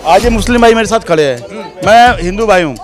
आज ये मुस्लिम भाई मेरे साथ खड़े हैं, मैं हिंदू भाई हूँ,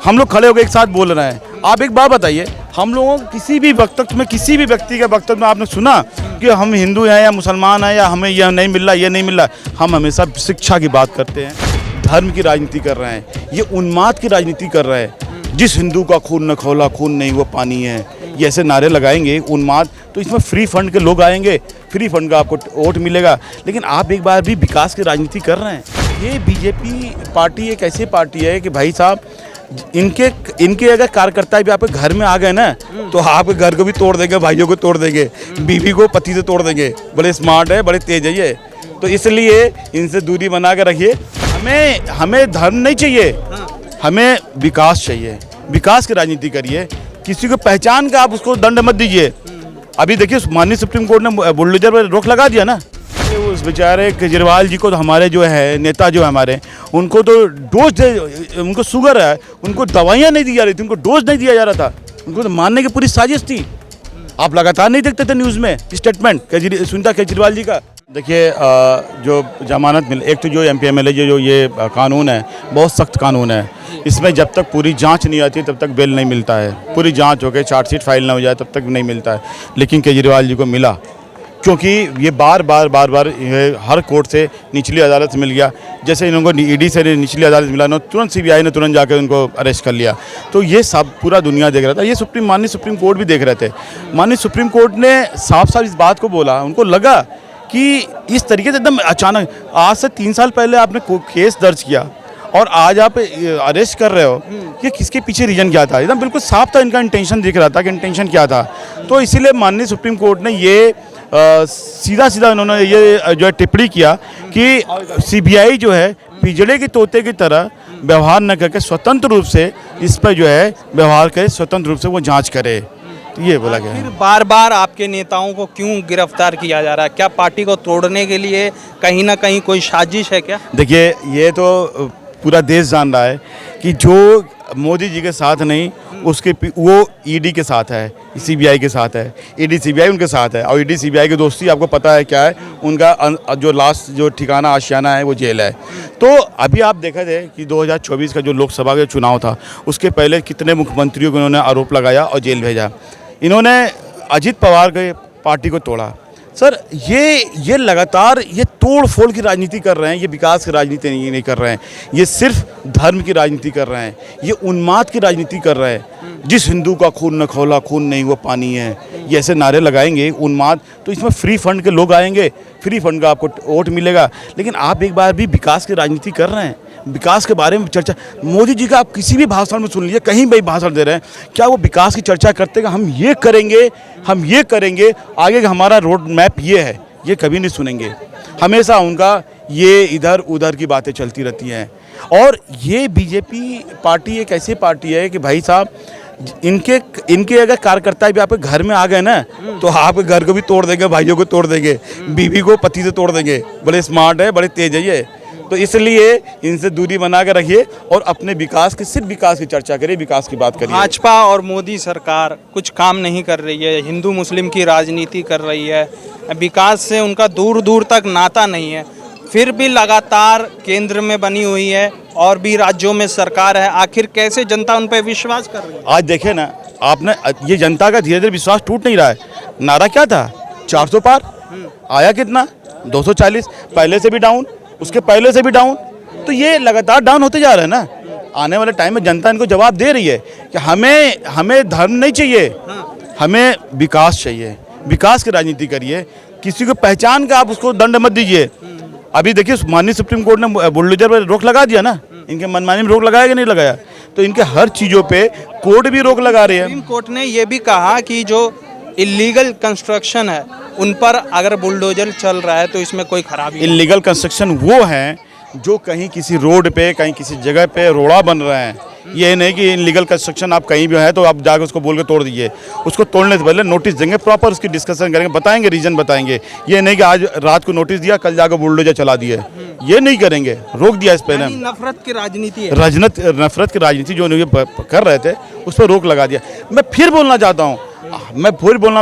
हम लोग खड़े होकर एक साथ बोल रहे हैं। आप एक बात बताइए, हम लोगों को किसी भी वक्तव्य में, किसी भी व्यक्ति के वक्तव्य में आपने सुना कि हम हिंदू हैं या मुसलमान हैं या हमें यह नहीं मिल रहा, ये नहीं मिल रहा? हम हमेशा शिक्षा की बात करते हैं, धर्म की राजनीति कर रहे हैं, ये उन्माद की राजनीति कर रहे हैं। जिस हिंदू का खून न खौला, खून नहीं वो पानी है, ये ऐसे नारे लगाएंगे उन्माद, तो इसमें फ्री फंड के लोग आएंगे, फ्री फंड का आपको वोट मिलेगा। लेकिन आप एक बार भी विकास की राजनीति कर रहे हैं। ये बीजेपी पार्टी एक ऐसी पार्टी है कि भाई साहब, इनके अगर कार्यकर्ता भी आपके घर में आ गए ना, तो आपके घर को भी तोड़ देंगे, भाइयों को तोड़ देंगे, बीवी को पति से तोड़ देंगे। बड़े स्मार्ट है, बड़े तेज है ये। तो इसलिए इनसे दूरी बना कर रखिए। हमें धर्म नहीं चाहिए, हमें विकास चाहिए। विकास की राजनीति करिए, किसी को पहचान का आप उसको दंड मत दीजिए। अभी देखिए, माननीय सुप्रीम कोर्ट ने बुलडोजर पर रोक लगा दिया ना। उस बेचारे केजरीवाल जी को तो हमारे जो है नेता जो है हमारे, उनको तो डोज दे, उनको शुगर है, उनको दवाइयाँ नहीं दी जा रही थी, उनको डोज नहीं दिया जा रहा था, उनको तो मारने की पूरी साजिश थी। आप लगातार नहीं देखते थे न्यूज़ में स्टेटमेंट सुनीता केजरीवाल जी का। देखिए, जो जमानत मिले, एक तो जो MPMLA जो ये कानून है, बहुत सख्त कानून है। इसमें जब तक पूरी जांच नहीं आती तब तक बेल नहीं मिलता है। पूरी जांच हो गई, चार्जशीट फाइल ना हो जाए तब तक नहीं मिलता है। लेकिन केजरीवाल जी को मिला, क्योंकि ये बार बार हर कोर्ट से निचली अदालत से मिल गया। जैसे इनको ED से निचली अदालत मिला ना, तुरंत CBI ने तुरंत जाकर उनको अरेस्ट कर लिया। तो ये सब पूरा दुनिया देख रहा था, ये माननीय सुप्रीम कोर्ट भी देख रहे थे। माननीय सुप्रीम कोर्ट ने साफ साफ इस बात को बोला, उनको लगा कि इस तरीके से एकदम अचानक, आज से 3 साल पहले आपने केस दर्ज किया और आज आप अरेस्ट कर रहे हो, कि किसके पीछे रीजन क्या था? एकदम बिल्कुल साफ था, इनका इंटेंशन दिख रहा था कि इंटेंशन क्या था। तो इसीलिए माननीय सुप्रीम कोर्ट ने ये सीधा इन्होंने ये जो है टिप्पणी किया कि CBI जो है पिजड़े के तोते की तरह व्यवहार न करके स्वतंत्र रूप से इस पर जो है व्यवहार करे, स्वतंत्र रूप से वो जांच करे। तो ये बोला गया। फिर बार बार आपके नेताओं को क्यों गिरफ्तार किया जा रहा है? क्या पार्टी को तोड़ने के लिए कहीं ना कहीं कोई साजिश है क्या? देखिए, ये तो पूरा देश जान रहा है कि जो मोदी जी के साथ नहीं, उसके वो ED के साथ है, CBI के साथ है। ED CBI उनके साथ है, और ED CBI की दोस्ती आपको पता है क्या है। उनका जो लास्ट जो ठिकाना आशियाना है वो जेल है। तो अभी आप देखे थे कि 2024 का जो लोकसभा का चुनाव था, उसके पहले कितने मुख्यमंत्रियों को इन्होंने आरोप लगाया और जेल भेजा। इन्होंने अजित पवार के पार्टी को तोड़ा। सर, ये लगातार ये तोड़ फोड़ की राजनीति कर रहे हैं, ये विकास की राजनीति नहीं कर रहे हैं, ये सिर्फ धर्म की राजनीति कर रहे हैं, ये उन्माद की राजनीति कर रहे हैं। जिस हिंदू का खून न खौला, खून नहीं वो पानी है, ये ऐसे नारे लगाएंगे उन्माद, तो इसमें फ्री फंड के लोग आएंगे, फ्री फंड का आपको वोट मिलेगा। लेकिन आप एक बार भी विकास की राजनीति कर रहे हैं, विकास के बारे में चर्चा, मोदी जी का आप किसी भी भाषण में सुन लीजिए, कहीं भी भाषण दे रहे हैं, क्या वो विकास की चर्चा करते हैं? हम ये करेंगे, हम ये करेंगे, आगे का हमारा रोड मैप ये है, ये कभी नहीं सुनेंगे। हमेशा उनका ये इधर उधर की बातें चलती रहती हैं। और ये बीजेपी पार्टी एक ऐसी पार्टी है कि भाई साहब, इनके अगर कार्यकर्ता भी आपके घर में आ गए ना, तो आपके घर को भी तोड़ देंगे, भाइयों को तोड़ देंगे, बीवी को पति से तोड़ देंगे। बड़े स्मार्ट है, बड़े तेज है ये। तो इसलिए इनसे दूरी बना कर रखिए और अपने विकास की, सिर्फ विकास की चर्चा करिए, विकास की बात करिए। भाजपा और मोदी सरकार कुछ काम नहीं कर रही है, हिंदू मुस्लिम की राजनीति कर रही है, विकास से उनका दूर दूर तक नाता नहीं है, फिर भी लगातार केंद्र में बनी हुई है और भी राज्यों में सरकार है। आखिर कैसे जनता उन पर विश्वास कर रही है? आज देखे ना आपने, ये जनता का धीरे धीरे विश्वास टूट नहीं रहा है। नारा क्या था? 400 पार, आया कितना? 240। पहले से भी डाउन, उसके पहले से भी डाउन। तो ये लगातार डाउन होते जा रहे हैं ना। आने वाले टाइम में जनता इनको जवाब दे रही है कि हमें धर्म नहीं चाहिए, हमें विकास चाहिए। विकास की राजनीति करिए, किसी को पहचान का आप उसको दंड मत दीजिए। अभी देखिए, माननीय सुप्रीम कोर्ट ने बुलडोजर पर रोक लगा दिया ना। इनके मनमानी में रोक लगाया कि नहीं लगाया? तो इनके हर चीज़ों पे कोर्ट भी रोक लगा रही है। सुप्रीम कोर्ट ने ये भी कहा कि जो इलीगल कंस्ट्रक्शन है उन पर अगर बुलडोजर चल रहा है तो इसमें कोई खराबी नहीं। इलीगल कंस्ट्रक्शन वो हैं जो कहीं किसी रोड पे, कहीं किसी जगह पे रोड़ा बन रहे हैं। ये नहीं कि इलीगल कंस्ट्रक्शन आप कहीं भी है तो आप जाकर उसको बोल के तोड़ दीजिए। उसको तोड़ने से पहले नोटिस देंगे, प्रॉपर उसकी डिस्कशन करेंगे, बताएंगे, रीजन बताएंगे। ये नहीं कि आज रात को नोटिस दिया, कल जाकर बुलडोजर चला दिए, ये नहीं करेंगे। रोक दिया इस पहले। नफरत की राजनीति है, नफरत की राजनीति जो कर रहे थे उस पर रोक लगा दिया। मैं फिर बोलना चाहता हूँ,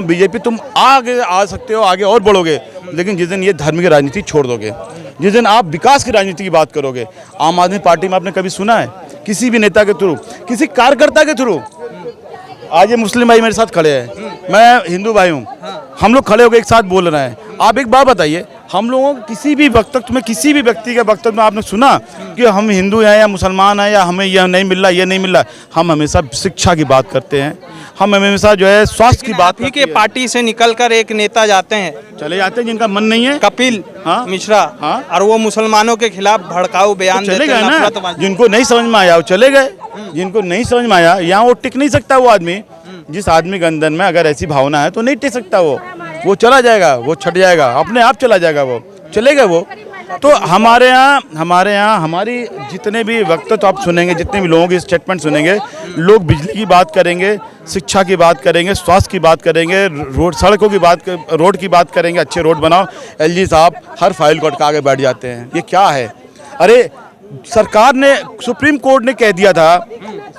बीजेपी तुम आगे आ सकते हो, आगे और बढ़ोगे, लेकिन जिस दिन ये धर्म की राजनीति छोड़ दोगे, जिस दिन आप विकास की राजनीति की बात करोगे, आम आदमी पार्टी में आपने कभी सुना है किसी भी नेता के थ्रू, किसी कार्यकर्ता के थ्रू? आज ये मुस्लिम भाई मेरे साथ खड़े हैं, मैं हिंदू भाई हूँ, हम लोग खड़े होकर एक साथ बोल रहे हैं। आप एक बात बताइए, हम लोगों को किसी भी वक्तव्य में, किसी भी व्यक्ति के वक्तव्य में आपने सुना कि हम हिंदू हैं या मुसलमान हैं या हमें यह नहीं मिल रहा, ये नहीं मिल रहा? हम हमेशा शिक्षा की बात करते हैं, हम हमेशा जो है स्वास्थ्य की बात ही के पार्टी से निकलकर एक नेता जाते हैं, चले जाते हैं जिनका मन नहीं है, कपिल हाँ? मिश्रा, हाँ? और वो मुसलमानों के खिलाफ भड़काऊ बयान चले देते गए हैं, ना, नफरतबाजी। जिनको नहीं समझ में आया वो चले गए, जिनको नहीं समझ में आया यहाँ वो टिक नहीं सकता। वो आदमी, जिस आदमी के अंदर में अगर ऐसी भावना है तो नहीं टिक सकता, वो चला जाएगा, वो छट जाएगा, अपने आप चला जाएगा, वो चले गए वो। तो हमारे यहाँ हमारी जितने भी वक्त तो आप सुनेंगे, जितने भी लोगों की स्टेटमेंट सुनेंगे, लोग बिजली की बात करेंगे, शिक्षा की बात करेंगे, स्वास्थ्य की बात करेंगे, रोड सड़कों की बात, रोड की बात करेंगे, अच्छे रोड बनाओ। एलजी साहब हर फाइल को अटका के बैठ जाते हैं, ये क्या है? अरे सरकार ने, सुप्रीम कोर्ट ने कह दिया था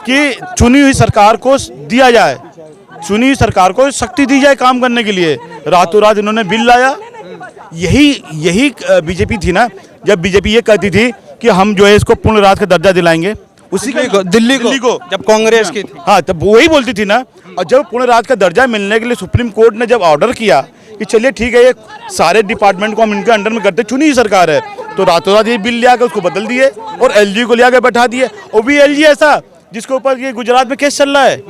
कि चुनी हुई सरकार को दिया जाए, चुनी हुई सरकार को शक्ति दी जाए काम करने के लिए। रातों रात इन्होंने बिल लाया। यही बीजेपी थी ना, जब बीजेपी ये कहती थी कि हम जो है इसको पूर्ण राज्य का दर्जा दिलाएंगे, उसी का दिल्ली को जब कांग्रेस की थी, हाँ, तब वही बोलती थी ना। और जब पूर्ण राज्य का दर्जा मिलने के लिए सुप्रीम कोर्ट ने जब ऑर्डर किया कि चलिए ठीक है, ये सारे डिपार्टमेंट को हम इनके अंडर में करते, चुनी हुई सरकार है, तो रातों रात ये बिल ले आकर उसको बदल दिए और एलजी को ले आकर बैठा दिए। और भी एलजी ऐसा जिसके ऊपर ये गुजरात में केस चल रहा है,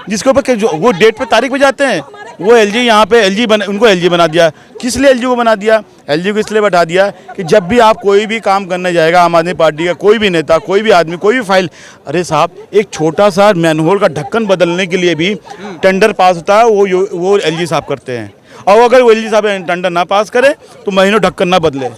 जिसके ऊपर वो डेट पे तारीख पे जाते हैं, वो एलजी यहाँ पे उनको एलजी बना दिया। किस लिए एलजी को बना दिया? एलजी को इसलिए बैठा दिया कि जब भी आप कोई भी काम करने जाएगा, आम आदमी पार्टी का कोई भी नेता, कोई भी आदमी, कोई भी फाइल, अरे साहब एक छोटा सा मैनहोल का ढक्कन बदलने के लिए भी टेंडर पास होता है, वो एलजी साहब करते हैं। और अगर वो एलजी साहब टेंडर ना पास करे तो महीनों ढक्कन ना बदले,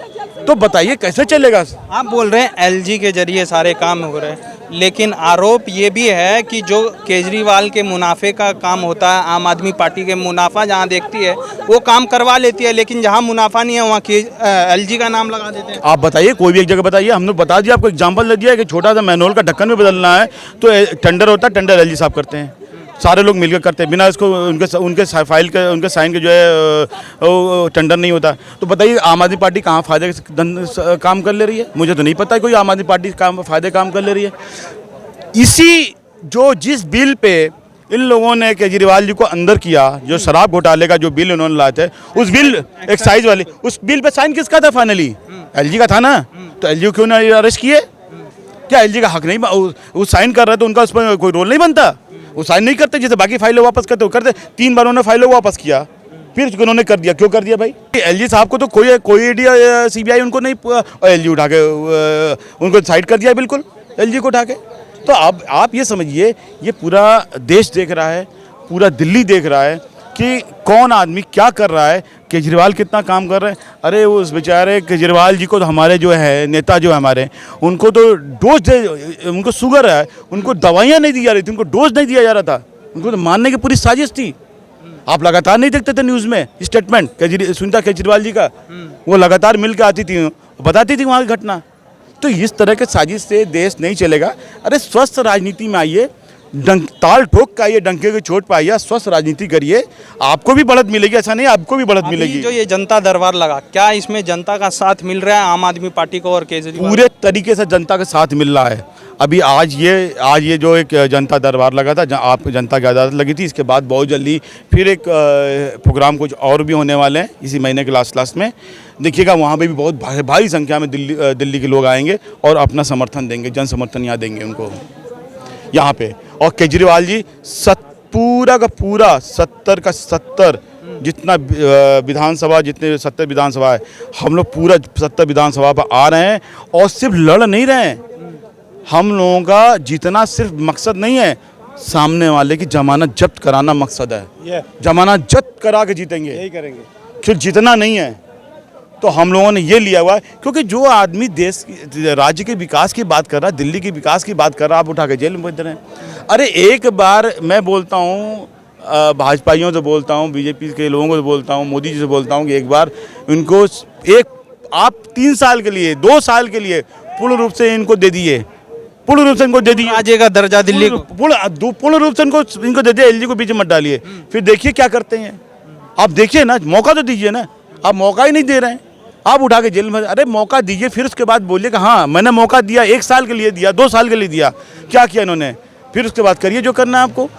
तो बताइए कैसे चलेगा? आप बोल रहे हैं एलजी के जरिए सारे काम हो रहे हैं, लेकिन आरोप ये भी है कि जो केजरीवाल के मुनाफे का काम होता है, आम आदमी पार्टी के मुनाफा जहां देखती है वो काम करवा लेती है, लेकिन जहां मुनाफा नहीं है वहां एलजी का नाम लगा देते हैं। आप बताइए, कोई भी एक जगह बताइए, हमने बता दिया, आपको एग्जांपल दे दिया कि छोटा सा मैनुअल का ढक्कन भी बदलना है तो टेंडर होता है, टेंडर एलजी साहब करते हैं, सारे लोग मिलकर करते हैं, बिना इसको उनके फाइल के, उनके साइन के जो है टेंडर नहीं होता। तो बताइए आम आदमी पार्टी कहाँ फायदे काम कर ले रही है? मुझे तो नहीं पता कोई आम आदमी पार्टी फायदे काम कर ले रही है। जिस बिल पे इन लोगों ने केजरीवाल जी को अंदर किया, जो शराब घोटाले का जो बिल उन्होंने लाए थे, उस बिल एक्साइज वाले, उस बिल पे साइन किसका था? फाइनली एलजी का था ना। तो एलजी को क्यों नहीं अरेस्ट किए? क्या एलजी का हक नहीं? वो साइन कर रहे तो उनका उस पर कोई रोल नहीं बनता? वो साइन नहीं करते जैसे बाकी फाइलें वापस करते हो करते। 3 बार उन्होंने फाइलों वापस किया, फिर उन्होंने कर दिया। क्यों कर दिया भाई? एलजी साहब को तो कोई ईडी सीबीआई उनको नहीं, और एलजी उठा के उनको साइड कर दिया बिल्कुल, एलजी को उठा के। तो अब आप ये समझिए, ये पूरा देश देख रहा है, पूरा दिल्ली देख रहा है कि कौन आदमी क्या कर रहा है, केजरीवाल कितना काम कर रहे हैं। अरे उस बेचारे केजरीवाल जी को तो हमारे जो है नेता जो है हमारे, उनको तो डोज दे, उनको शुगर है, उनको दवाइयाँ नहीं दी जा रही थी, उनको डोज नहीं दिया जा रहा था, उनको तो मारने की पूरी साजिश थी। आप लगातार नहीं देखते थे न्यूज़ में स्टेटमेंट सुनीता केजरीवाल जी का? वो लगातार मिल के आती थी, बताती थी वहाँ की घटना। तो इस तरह के साजिश से देश नहीं चलेगा। अरे स्वस्थ राजनीति में आइए, ताल ठोक के आइए, डंके की चोट पे आइए, स्वस्थ राजनीति करिए, आपको भी बढ़त मिलेगी। ऐसा नहीं आपको भी बढ़त मिलेगी। जो ये जनता दरबार लगा, क्या इसमें जनता का साथ मिल रहा है आम आदमी पार्टी को और केजरीवाल? पूरे तरीके से जनता का साथ मिल रहा है। अभी आज ये जो एक जनता दरबार लगा था, जहाँ आप जनता की अदालत लगी थी, इसके बाद बहुत जल्दी फिर एक प्रोग्राम कुछ और भी होने वाले हैं इसी महीने के लास्ट में। देखिएगा वहाँ पे भी बहुत भारी संख्या में दिल्ली के लोग आएंगे और अपना समर्थन देंगे, जन समर्थन यहाँ देंगे उनको यहाँ पे। और केजरीवाल जी पूरा का पूरा 70 का 70 जितना विधानसभा, जितने 70 विधानसभा है, हम लोग पूरा 70 विधानसभा पर आ रहे हैं और सिर्फ लड़ नहीं रहे हैं। हम लोगों का जीतना सिर्फ मकसद नहीं है, सामने वाले की जमानत जब्त कराना मकसद है। जमानत जब्त करा के जीतेंगे, यही करेंगे, फिर जीतना नहीं है। तो हम लोगों ने ये लिया हुआ है, क्योंकि जो आदमी देश राज्य के विकास की बात कर रहा है, दिल्ली के विकास की बात कर रहा है, आप उठा के जेल में भेज रहे हैं। अरे एक बार मैं बोलता हूँ, भाजपाइयों से बोलता हूँ, बीजेपी के लोगों को बोलता हूँ, मोदी जी से बोलता हूँ कि एक बार इनको आप 3 साल के लिए, 2 साल के लिए पूर्ण रूप से इनको दे दिए, पूर्ण रूप से इनको दे दिए राज्य का दर्जा दिल्ली को, पूर्ण रूप से इनको दे दिया, एलजी को बीच में मत डालिए। फिर देखिए क्या करते हैं आप, देखिए ना, मौका तो दीजिए ना, आप मौका ही नहीं दे रहे हैं। आप उठा के जेल में, अरे मौका दीजिए, फिर उसके बाद बोलिए कि हाँ मैंने मौका दिया, 1 साल के लिए दिया, 2 साल के लिए दिया, क्या किया इन्होंने, फिर उसके बाद करिए जो करना है आपको।